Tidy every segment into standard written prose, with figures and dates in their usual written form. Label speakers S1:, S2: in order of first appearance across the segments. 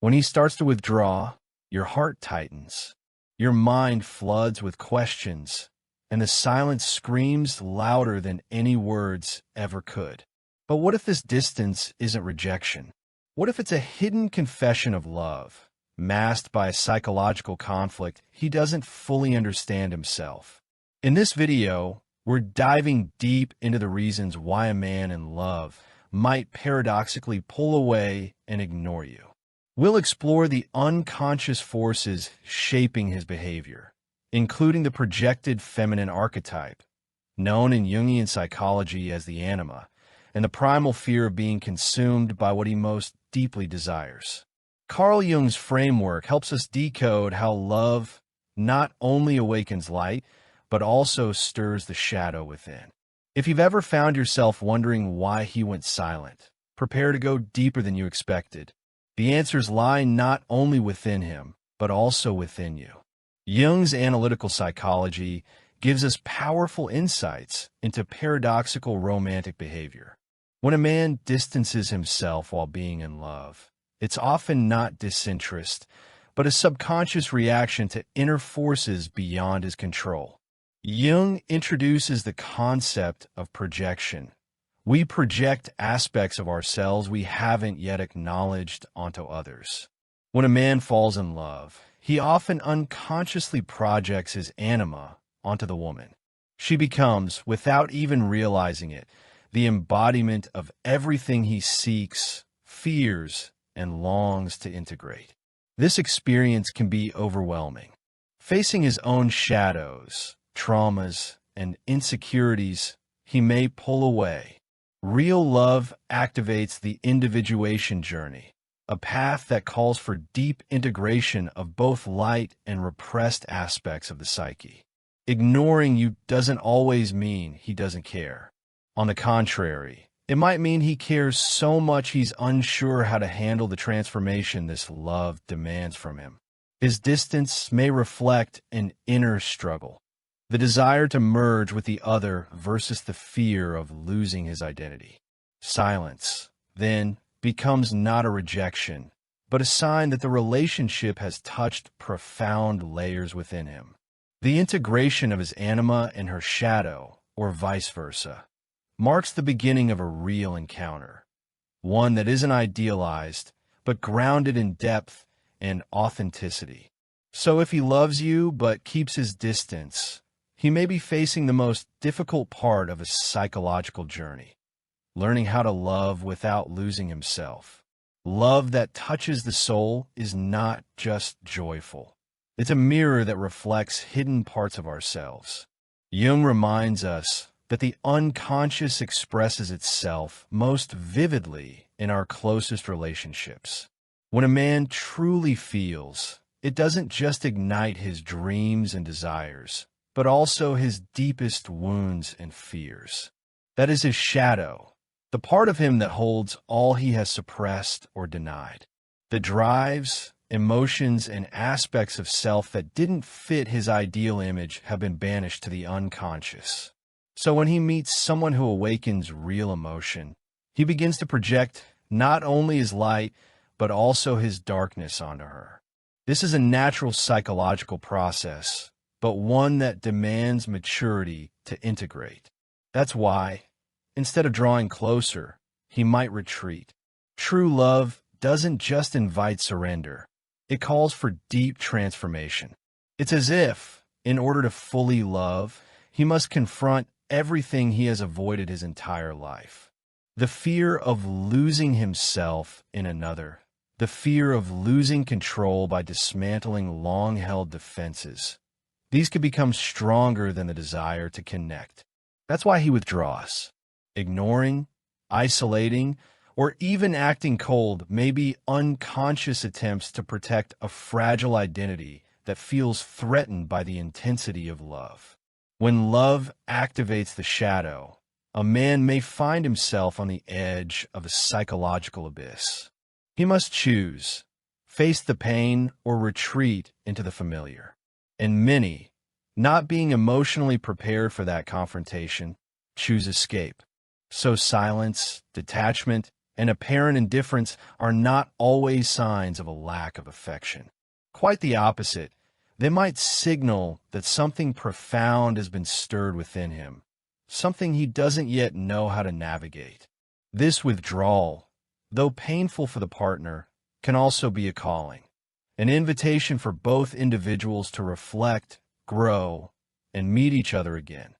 S1: When he starts to withdraw, your heart tightens. Your mind floods with questions, and the silence screams louder than any words ever could. But what if this distance isn't rejection? What if it's a hidden confession of love, masked by a psychological conflict he doesn't fully understand himself? In this video, we're diving deep into the reasons why a man in love might paradoxically pull away and ignore you. We'll explore the unconscious forces shaping his behavior, including the projected feminine archetype, known in Jungian psychology as the anima, and the primal fear of being consumed by what he most deeply desires. Carl Jung's framework helps us decode how love not only awakens light, but also stirs the shadow within. If you've ever found yourself wondering why he went silent, prepare to go deeper than you expected. The answers lie not only within him, but also within you. Jung's analytical psychology gives us powerful insights into paradoxical romantic behavior. When a man distances himself while being in love, it's often not disinterest, but a subconscious reaction to inner forces beyond his control. Jung introduces the concept of projection. We project aspects of ourselves we haven't yet acknowledged onto others. When a man falls in love, he often unconsciously projects his anima onto the woman. She becomes, without even realizing it, the embodiment of everything he seeks, fears, and longs to integrate. This experience can be overwhelming. Facing his own shadows, traumas, and insecurities, he may pull away. Real love activates the individuation journey, a path that calls for deep integration of both light and repressed aspects of the psyche. Ignoring you doesn't always mean he doesn't care. On the contrary, it might mean he cares so much he's unsure how to handle the transformation this love demands from him. His distance may reflect an inner struggle, the desire to merge with the other versus the fear of losing his identity. Silence, then, becomes not a rejection, but a sign that the relationship has touched profound layers within him. The integration of his anima and her shadow, or vice versa, marks the beginning of a real encounter, one that isn't idealized, but grounded in depth and authenticity. So if he loves you but keeps his distance, he may be facing the most difficult part of his psychological journey, learning how to love without losing himself. Love that touches the soul is not just joyful. It's a mirror that reflects hidden parts of ourselves. Jung reminds us that the unconscious expresses itself most vividly in our closest relationships. When a man truly feels, it doesn't just ignite his dreams and desires, but also his deepest wounds and fears. That is his shadow, the part of him that holds all he has suppressed or denied. The drives, emotions, and aspects of self that didn't fit his ideal image have been banished to the unconscious. So when he meets someone who awakens real emotion, he begins to project not only his light, but also his darkness onto her. This is a natural psychological process, but one that demands maturity to integrate. That's why, instead of drawing closer, he might retreat. True love doesn't just invite surrender. It calls for deep transformation. It's as if, in order to fully love, he must confront everything he has avoided his entire life. The fear of losing himself in another, the fear of losing control by dismantling long-held defenses. These could become stronger than the desire to connect. That's why he withdraws. Ignoring, isolating, or even acting cold may be unconscious attempts to protect a fragile identity that feels threatened by the intensity of love. When love activates the shadow, a man may find himself on the edge of a psychological abyss. He must choose, face the pain, or retreat into the familiar. And many, not being emotionally prepared for that confrontation, choose escape. So silence, detachment, and apparent indifference are not always signs of a lack of affection. Quite the opposite. They might signal that something profound has been stirred within him, something he doesn't yet know how to navigate. This withdrawal, though painful for the partner, can also be a calling, an invitation for both individuals to reflect, grow, and meet each other again,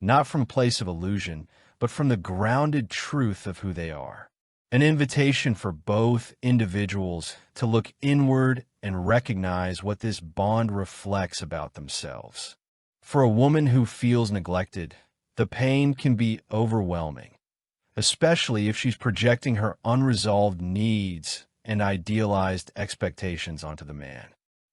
S1: not from a place of illusion, but from the grounded truth of who they are. An invitation for both individuals to look inward and recognize what this bond reflects about themselves. For a woman who feels neglected, the pain can be overwhelming, especially if she's projecting her unresolved needs and idealized expectations onto the man.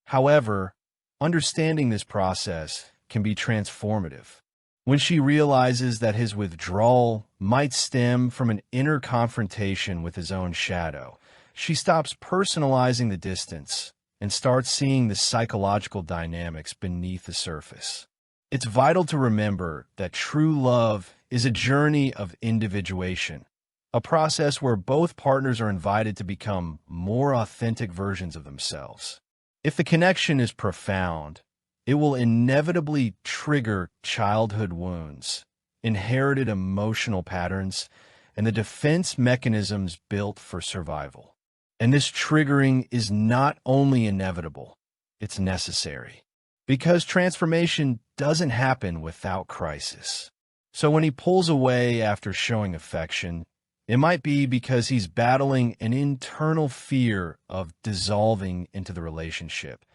S1: However, understanding this process can be transformative. When she realizes that his withdrawal might stem from an inner confrontation with his own shadow, she stops personalizing the distance and starts seeing the psychological dynamics beneath the surface. It's vital to remember that true love is a journey of individuation, a process where both partners are invited to become more authentic versions of themselves. If the connection is profound, it will inevitably trigger childhood wounds, inherited emotional patterns, and the defense mechanisms built for survival. And this triggering is not only inevitable, it's necessary. Because transformation doesn't happen without crisis. So when he pulls away after showing affection, it might be because he's battling an internal fear of dissolving into the relationship,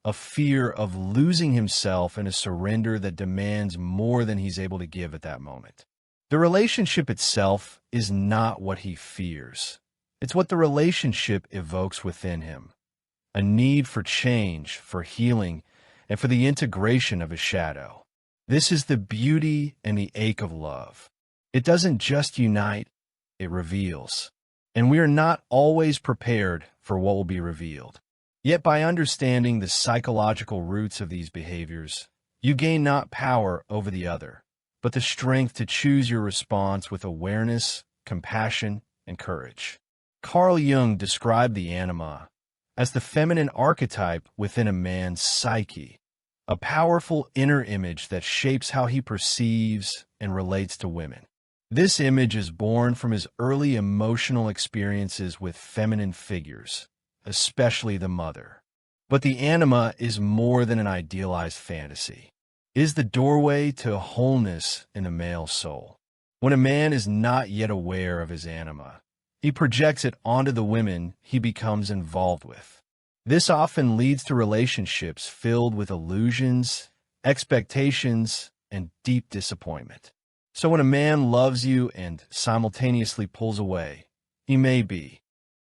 S1: a fear of losing himself in a surrender that demands more than he's able to give at that moment. The relationship itself is not what he fears. It's what the relationship evokes within him. A need for change, for healing, and for the integration of his shadow. This is the beauty and the ache of love. It doesn't just unite, it reveals. And we are not always prepared for what will be revealed. Yet by understanding the psychological roots of these behaviors, you gain not power over the other, but the strength to choose your response with awareness, compassion, and courage. Carl Jung described the anima as the feminine archetype within a man's psyche, a powerful inner image that shapes how he perceives and relates to women. This image is born from his early emotional experiences with feminine figures, especially the mother. But the anima is more than an idealized fantasy. It is the doorway to wholeness in the male soul. When a man is not yet aware of his anima, he projects it onto the women he becomes involved with. This often leads to relationships filled with illusions, expectations, and deep disappointment. So when a man loves you and simultaneously pulls away, he may be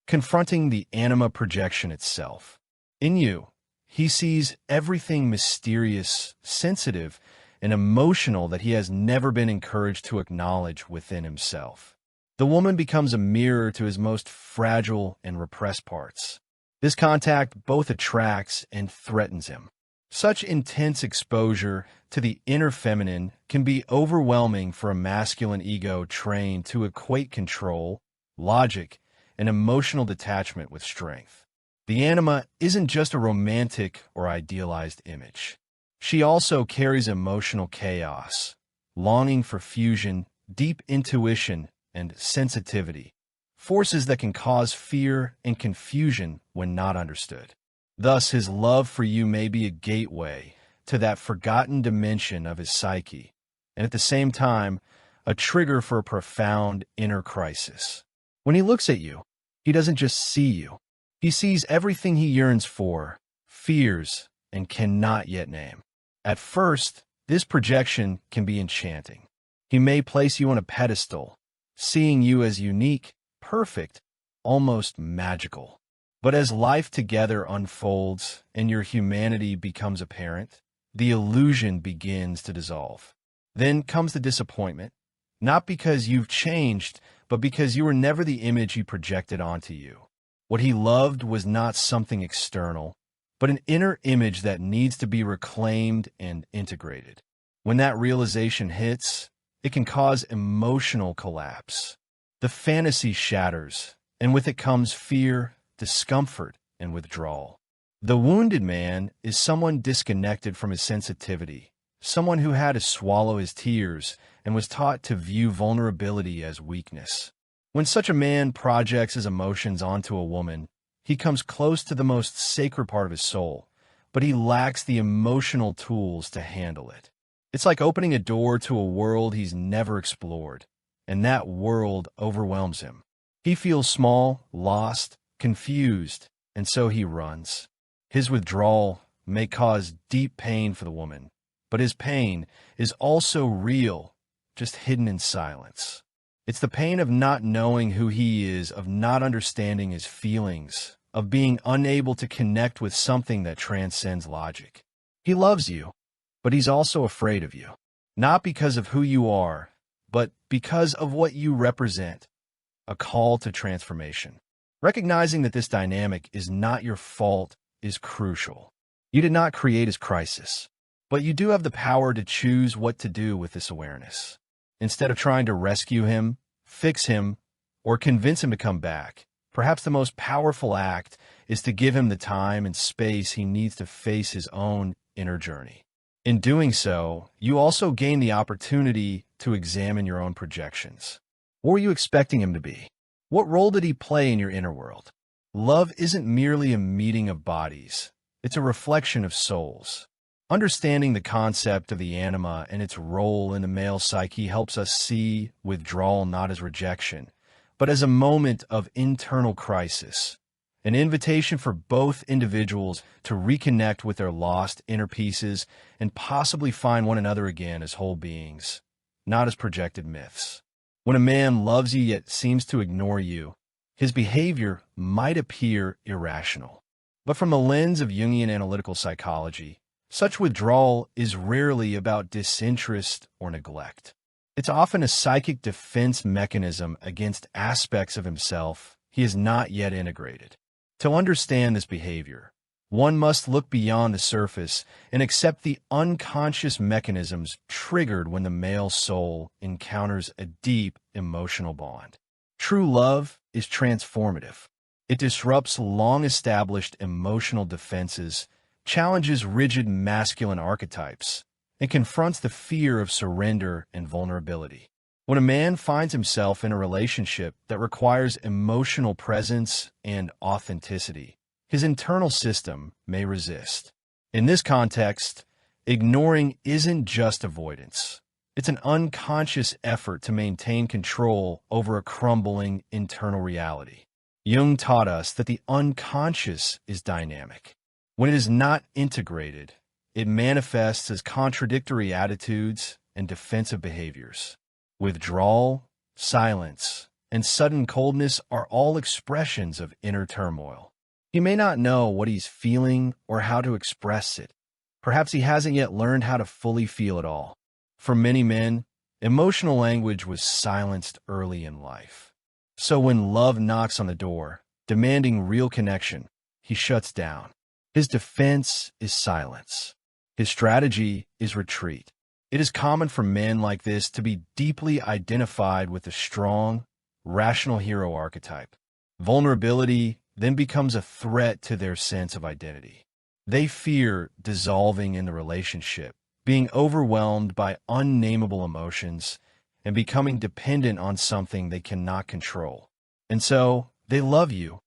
S1: confronting the anima projection itself. In you, he sees everything mysterious, sensitive, and emotional that he has never been encouraged to acknowledge within himself. The woman becomes a mirror to his most fragile and repressed parts. This contact both attracts and threatens him. Such intense exposure to the inner feminine can be overwhelming for a masculine ego trained to equate control, logic, and emotional detachment with strength. The anima isn't just a romantic or idealized image. She also carries emotional chaos, longing for fusion, deep intuition, and sensitivity, forces that can cause fear and confusion when not understood. Thus, his love for you may be a gateway to that forgotten dimension of his psyche, and at the same time, a trigger for a profound inner crisis. When he looks at you, he doesn't just see you. He sees everything he yearns for, fears, and cannot yet name. At first, this projection can be enchanting. He may place you on a pedestal, seeing you as unique, perfect, almost magical. But as life together unfolds and your humanity becomes apparent, the illusion begins to dissolve. Then comes the disappointment, not because you've changed, but because you were never the image he projected onto you. What he loved was not something external, but an inner image that needs to be reclaimed and integrated. When that realization hits, it can cause emotional collapse. The fantasy shatters, and with it comes fear, discomfort, and withdrawal. The wounded man is someone disconnected from his sensitivity, someone who had to swallow his tears and was taught to view vulnerability as weakness. When such a man projects his emotions onto a woman, he comes close to the most sacred part of his soul, but he lacks the emotional tools to handle it. It's like opening a door to a world he's never explored, and that world overwhelms him. He feels small, lost, confused, and so he runs. His withdrawal may cause deep pain for the woman, but his pain is also real, just hidden in silence. It's the pain of not knowing who he is, of not understanding his feelings, of being unable to connect with something that transcends logic. He loves you, but he's also afraid of you, not because of who you are, but because of what you represent, a call to transformation. Recognizing that this dynamic is not your fault is crucial. You did not create his crisis, but you do have the power to choose what to do with this awareness. Instead of trying to rescue him, fix him, or convince him to come back, perhaps the most powerful act is to give him the time and space he needs to face his own inner journey. In doing so, you also gain the opportunity to examine your own projections. What were you expecting him to be? What role did he play in your inner world? Love isn't merely a meeting of bodies. It's a reflection of souls. Understanding the concept of the anima and its role in the male psyche helps us see withdrawal not as rejection, but as a moment of internal crisis, an invitation for both individuals to reconnect with their lost inner pieces and possibly find one another again as whole beings, not as projected myths. When a man loves you yet seems to ignore you, his behavior might appear irrational. But from the lens of Jungian analytical psychology, such withdrawal is rarely about disinterest or neglect. It's often a psychic defense mechanism against aspects of himself he has not yet integrated. To understand this behavior, one must look beyond the surface and accept the unconscious mechanisms triggered when the male soul encounters a deep emotional bond. True love is transformative. It disrupts long-established emotional defenses, challenges rigid masculine archetypes, and confronts the fear of surrender and vulnerability. When a man finds himself in a relationship that requires emotional presence and authenticity, his internal system may resist. In this context, ignoring isn't just avoidance. It's an unconscious effort to maintain control over a crumbling internal reality. Jung taught us that the unconscious is dynamic. When it is not integrated, it manifests as contradictory attitudes and defensive behaviors. Withdrawal, silence, and sudden coldness are all expressions of inner turmoil. He may not know what he's feeling or how to express it. Perhaps he hasn't yet learned how to fully feel it all. For many men, emotional language was silenced early in life. So when love knocks on the door, demanding real connection, he shuts down. His defense is silence. His strategy is retreat. It is common for men like this to be deeply identified with the strong, rational hero archetype. Vulnerability then becomes a threat to their sense of identity. They fear dissolving in the relationship, being overwhelmed by unnameable emotions, and becoming dependent on something they cannot control. And so, they love you,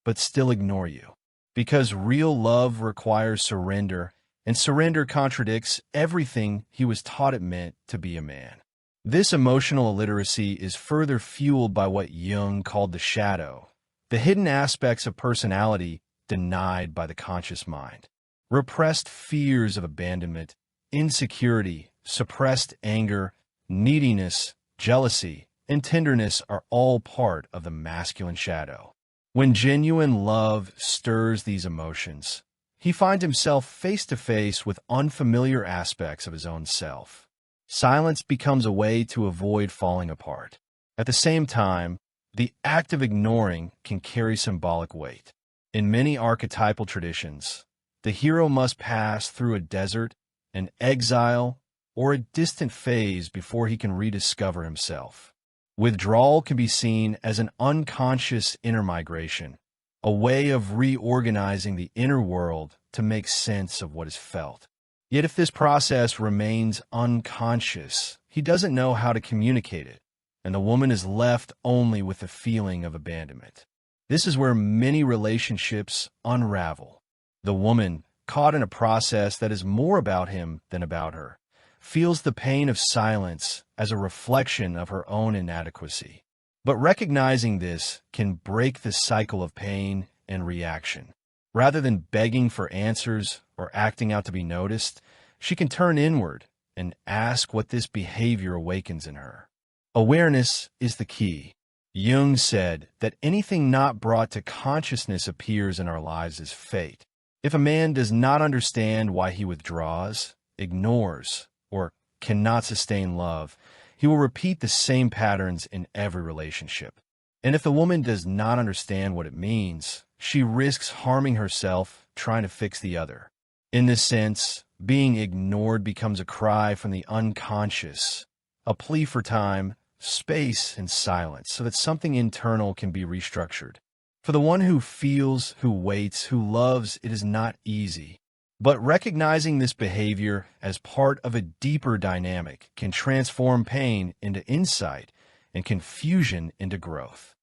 S1: but still ignore you. Because real love requires surrender, and surrender contradicts everything he was taught it meant to be a man. This emotional illiteracy is further fueled by what Jung called the shadow, the hidden aspects of personality denied by the conscious mind. Repressed fears of abandonment, insecurity, suppressed anger, neediness, jealousy, and tenderness are all part of the masculine shadow. When genuine love stirs these emotions, he finds himself face to face with unfamiliar aspects of his own self. Silence becomes a way to avoid falling apart. At the same time, the act of ignoring can carry symbolic weight. In many archetypal traditions, the hero must pass through a desert, an exile, or a distant phase before he can rediscover himself. Withdrawal can be seen as an unconscious inner migration, a way of reorganizing the inner world to make sense of what is felt. Yet if this process remains unconscious, he doesn't know how to communicate it, and the woman is left only with the feeling of abandonment. This is where many relationships unravel. The woman, caught in a process that is more about him than about her, feels the pain of silence as a reflection of her own inadequacy. But recognizing this can break the cycle of pain and reaction. Rather than begging for answers or acting out to be noticed, she can turn inward and ask what this behavior awakens in her. Awareness is the key. Jung said that anything not brought to consciousness appears in our lives as fate. If a man does not understand why he withdraws, ignores, or cannot sustain love, he will repeat the same patterns in every relationship. And if the woman does not understand what it means, she risks harming herself trying to fix the other. In this sense, being ignored becomes a cry from the unconscious, a plea for time, space, and silence so that something internal can be restructured. For the one who feels, who waits, who loves, it is not easy. But recognizing this behavior as part of a deeper dynamic can transform pain into insight and confusion into growth.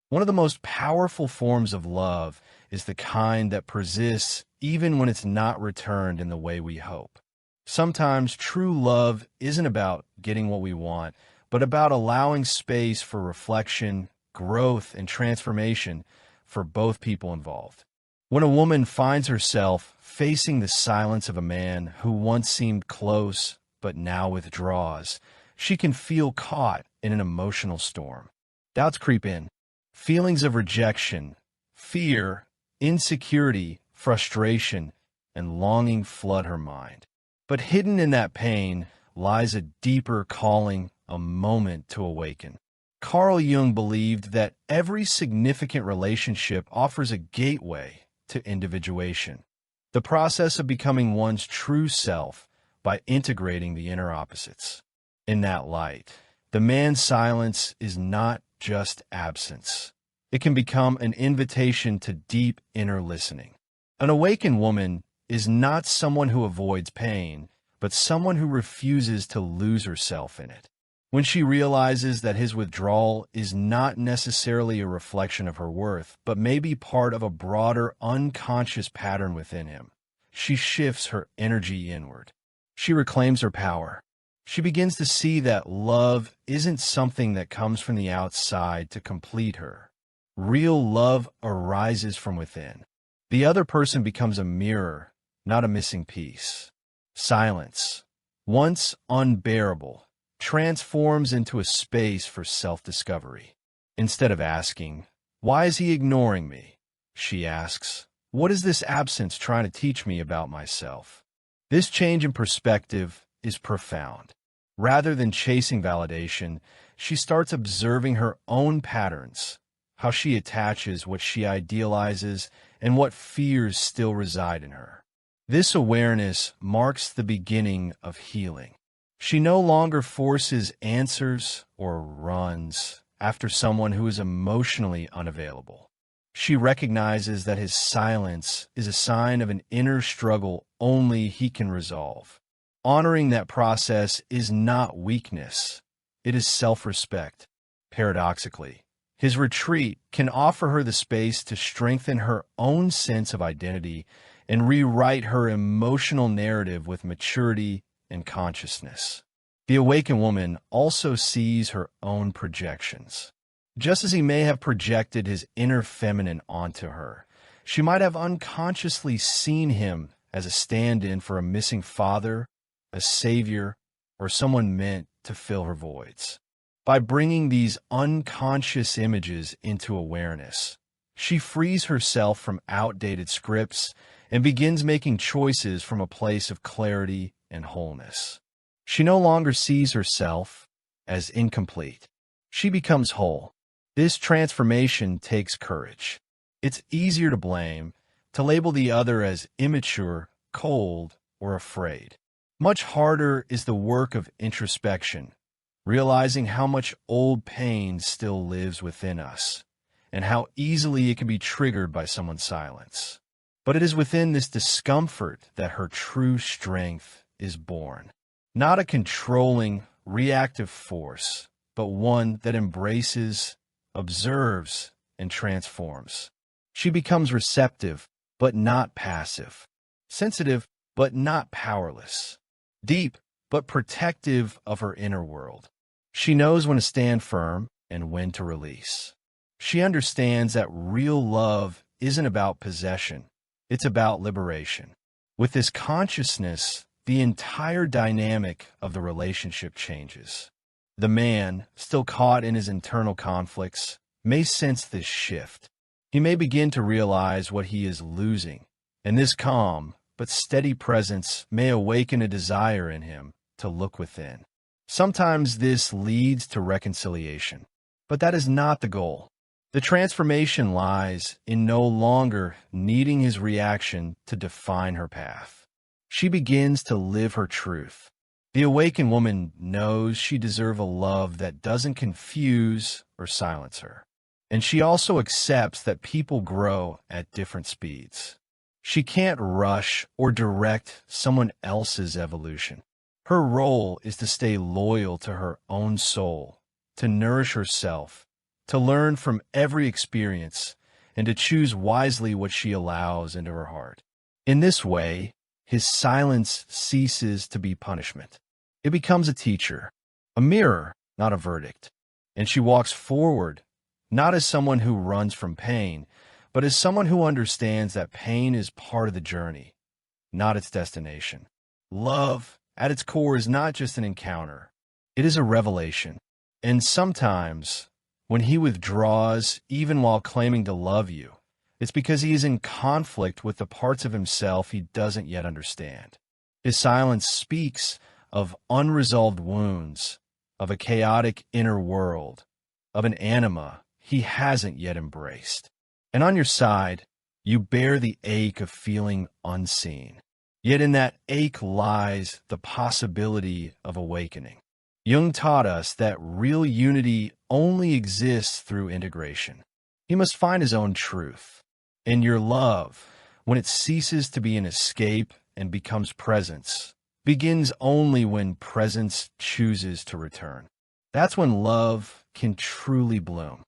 S1: One of the most powerful forms of love is the kind that persists even when it's not returned in the way we hope. Sometimes true love isn't about getting what we want, but about allowing space for reflection, growth, and transformation for both people involved. When a woman finds herself facing the silence of a man who once seemed close but now withdraws, she can feel caught in an emotional storm. Doubts creep in. Feelings of rejection, fear, insecurity, frustration, and longing flood her mind. But hidden in that pain lies a deeper calling, a moment to awaken. Carl Jung believed that every significant relationship offers a gateway to individuation, the process of becoming one's true self by integrating the inner opposites. In that light, the man's silence is not just absence. It can become an invitation to deep inner listening. An awakened woman is not someone who avoids pain, but someone who refuses to lose herself in it. When she realizes that his withdrawal is not necessarily a reflection of her worth, but may be part of a broader unconscious pattern within him, she shifts her energy inward. She reclaims her power. She begins to see that love isn't something that comes from the outside to complete her. Real love arises from within. The other person becomes a mirror, not a missing piece. Silence, once unbearable, transforms into a space for self-discovery. Instead of asking, "Why is he ignoring me?" she asks, "What is this absence trying to teach me about myself?" This change in perspective is profound. Rather than chasing validation, she starts observing her own patterns, how she attaches what she idealizes and what fears still reside in her. This awareness marks the beginning of healing. She no longer forces answers or runs after someone who is emotionally unavailable. She recognizes that his silence is a sign of an inner struggle only he can resolve. Honoring that process is not weakness, it is self-respect. Paradoxically, his retreat can offer her the space to strengthen her own sense of identity and rewrite her emotional narrative with maturity and consciousness. The awakened woman also sees her own projections. Just as he may have projected his inner feminine onto her, she might have unconsciously seen him as a stand-in for a missing father, a savior, or someone meant to fill her voids. By bringing these unconscious images into awareness, she frees herself from outdated scripts and begins making choices from a place of clarity and wholeness. She no longer sees herself as incomplete. She becomes whole. This transformation takes courage. It's easier to blame, to label the other as immature, cold, or afraid. Much harder is the work of introspection, realizing how much old pain still lives within us, and how easily it can be triggered by someone's silence. But it is within this discomfort that her true strength is born. Not a controlling, reactive force, but one that embraces, observes, and transforms. She becomes receptive, but not passive. Sensitive, but not powerless. Deep, but protective of her inner world. She knows when to stand firm and when to release. She understands that real love isn't about possession. It's about liberation. With this consciousness, the entire dynamic of the relationship changes. The man, still caught in his internal conflicts, may sense this shift. He may begin to realize what he is losing, and this calm but steady presence may awaken a desire in him to look within. Sometimes this leads to reconciliation, but that is not the goal. The transformation lies in no longer needing his reaction to define her path. She begins to live her truth. The awakened woman knows she deserves a love that doesn't confuse or silence her. And she also accepts that people grow at different speeds. She can't rush or direct someone else's evolution. Her role is to stay loyal to her own soul, to nourish herself, to learn from every experience, and to choose wisely what she allows into her heart. In this way, his silence ceases to be punishment. It becomes a teacher, a mirror, not a verdict. And she walks forward, not as someone who runs from pain, but as someone who understands that pain is part of the journey, not its destination. Love, at its core, is not just an encounter. It is a revelation. And sometimes, when he withdraws, even while claiming to love you, it's because he is in conflict with the parts of himself he doesn't yet understand. His silence speaks of unresolved wounds, of a chaotic inner world, of an anima he hasn't yet embraced. And on your side, you bear the ache of feeling unseen. Yet in that ache lies the possibility of awakening. Jung taught us that real unity only exists through integration. He must find his own truth. And your love, when it ceases to be an escape and becomes presence, begins only when presence chooses to return. That's when love can truly bloom.